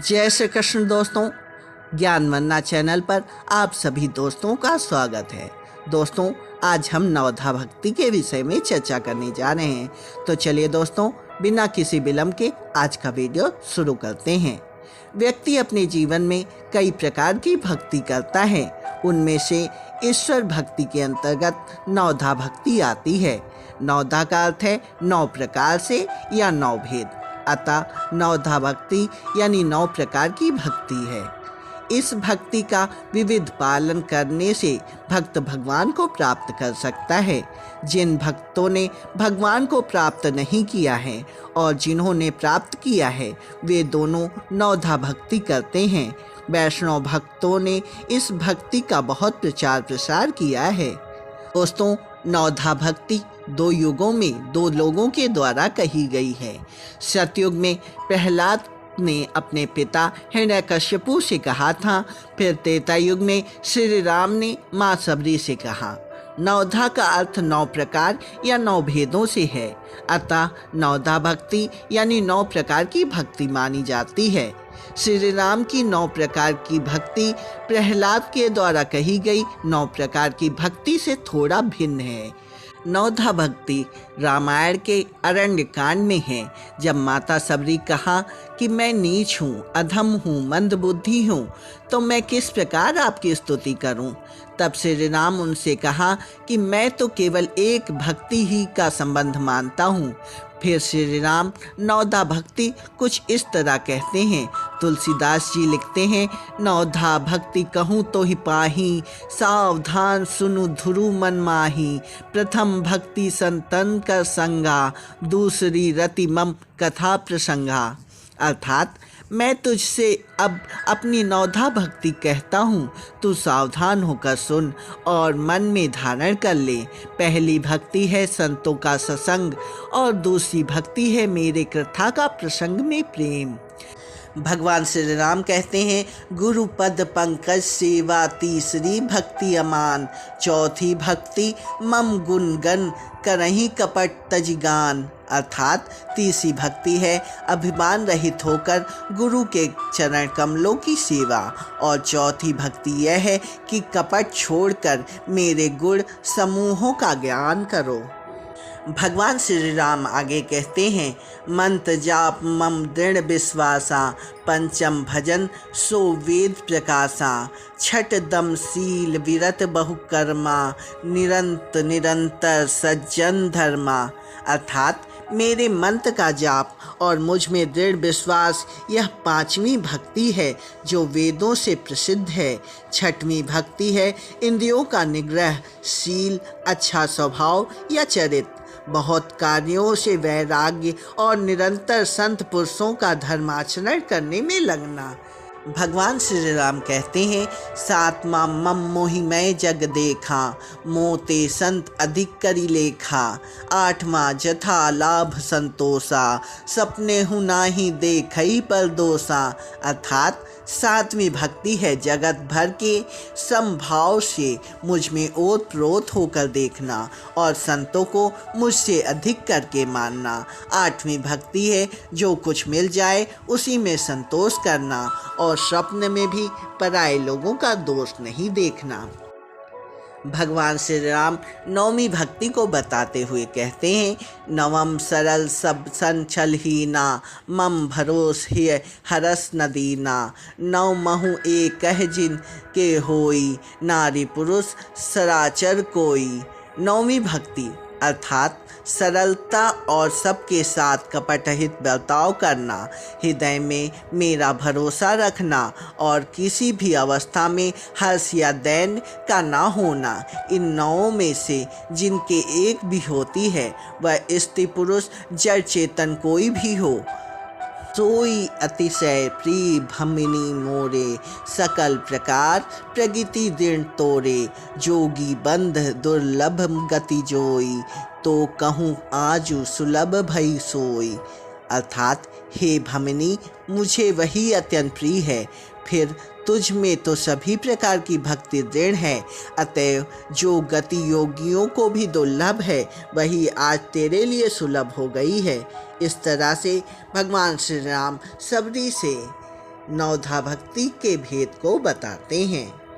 जय श्री कृष्ण दोस्तों, ज्ञान वन्ना चैनल पर आप सभी दोस्तों का स्वागत है। दोस्तों, आज हम नवधा भक्ति के विषय में चर्चा करने जा रहे हैं। तो चलिए दोस्तों, बिना किसी विलंब के आज का वीडियो शुरू करते हैं। व्यक्ति अपने जीवन में कई प्रकार की भक्ति करता है। उनमें से ईश्वर भक्ति के अंतर्गत नवधा भक्ति आती है। नवधा का अर्थ है 9 प्रकार से या 9 भेद। अतः नवधा भक्ति यानी 9 प्रकार की भक्ति है। इस भक्ति का विविध पालन करने से भक्त भगवान को प्राप्त कर सकता है। जिन भक्तों ने भगवान को प्राप्त नहीं किया है और जिन्होंने प्राप्त किया है, वे दोनों नवधा भक्ति करते हैं। वैष्णव भक्तों ने इस भक्ति का बहुत प्रचार प्रसार किया है। दोस्तों, नवधा भक्ति 2 युगों में 2 लोगों के द्वारा कही गई है। सतयुग में प्रहलाद ने अपने पिता हिरण्यकश्यपु से कहा था। फिर त्रेता युग में श्री राम ने माँ सबरी से कहा। नवधा का अर्थ 9 प्रकार या 9 भेदों से है। अतः नवधा भक्ति यानी 9 प्रकार की भक्ति मानी जाती है। श्री राम की 9 प्रकार की भक्ति प्रहलाद के द्वारा कही गई 9 प्रकार की भक्ति से थोड़ा भिन्न है। नवधा भक्ति रामायण के अरण्य कांड में है। जब माता सबरी कहा कि मैं नीच हूँ, अधम हूँ, मंदबुद्धि हूँ, तो मैं किस प्रकार आपकी स्तुति करूँ। तब श्री राम उनसे कहा कि मैं तो केवल एक भक्ति ही का संबंध मानता हूँ। फिर श्री राम नवधा भक्ति कुछ इस तरह कहते हैं। तुलसीदास जी लिखते हैं, नवधा भक्ति कहूँ तो ही पाही, सावधान सुनु धुरु मन माही। प्रथम भक्ति संतन का संगा, दूसरी रति मम कथा प्रसंगा। अर्थात मैं तुझसे अब अपनी नवधा भक्ति कहता हूँ, तू सावधान होकर सुन और मन में धारण कर ले। पहली भक्ति है संतों का सत्संग और दूसरी भक्ति है मेरे कथा का प्रसंग में प्रेम। भगवान श्री राम कहते हैं, गुरु पद पंकज सेवा तीसरी भक्ति अमान, चौथी भक्ति मम गुण गन करही कपट तजिगान। अर्थात तीसरी भक्ति है अभिमान रहित होकर गुरु के चरण कमलों की सेवा और चौथी भक्ति यह है कि कपट छोड़कर मेरे गुण समूहों का ज्ञान करो। भगवान श्री राम आगे कहते हैं, मंत्र जाप मम दृढ़ विश्वासा, पंचम भजन सो वेद प्रकाशा, छठ दम शील विरत बहुकर्मा, निरंतर सज्जन धर्मा। अर्थात मेरे मंत्र का जाप और मुझ में दृढ़ विश्वास, यह 5वीं भक्ति है जो वेदों से प्रसिद्ध है। 6वीं भक्ति है इंद्रियों का निग्रह, शील, अच्छा स्वभाव या चरित्र, बहुत कार्यों से वैराग्य और निरंतर संत पुरुषों का धर्माचरण करने में लगना। भगवान श्री राम कहते हैं, 7वां मम मोहि मैं जग देखा, मोते संत अधिक करी लेखा। 8वां जथा लाभ संतोषा, सपने हूँ नाही देखई पर दोषा। अर्थात 7वीं भक्ति है जगत भर के समभाव से मुझ में ओतप्रोत होकर देखना और संतों को मुझसे अधिक करके मानना। 8वीं भक्ति है जो कुछ मिल जाए उसी में संतोष करना और स्वप्न में भी पराये लोगों का दोष नहीं देखना। भगवान श्री राम 9वीं भक्ति को बताते हुए कहते हैं, नवम सरल सब संचल हीना, मम भरोस है हरस नदीना। 9 महु एक कह जिन के होई, नारी पुरुष सराचर कोई। 9वीं भक्ति अर्थात सरलता और सबके साथ कपटरहित बर्ताव करना, हृदय में मेरा भरोसा रखना और किसी भी अवस्था में हर्ष या दैन्य का ना होना। इन 9 में से जिनके एक भी होती है, वह स्त्री पुरुष जड़ चेतन कोई भी हो, सोई अतिशय प्रिय भमिनी मोरे, सकल प्रकार प्रगति दृढ़ तोरे। जोगी बंध दुर्लभ गति जोई, तो कहूँ आजू सुलभ भई सोई। अर्थात हे भमिनी, मुझे वही अत्यंत प्रिय है, फिर तुझ में तो सभी प्रकार की भक्ति दृढ़ है। अतएव जो गति योगियों को भी दुर्लभ है, वही आज तेरे लिए सुलभ हो गई है। इस तरह से भगवान श्री राम सबरी से नवधा भक्ति के भेद को बताते हैं।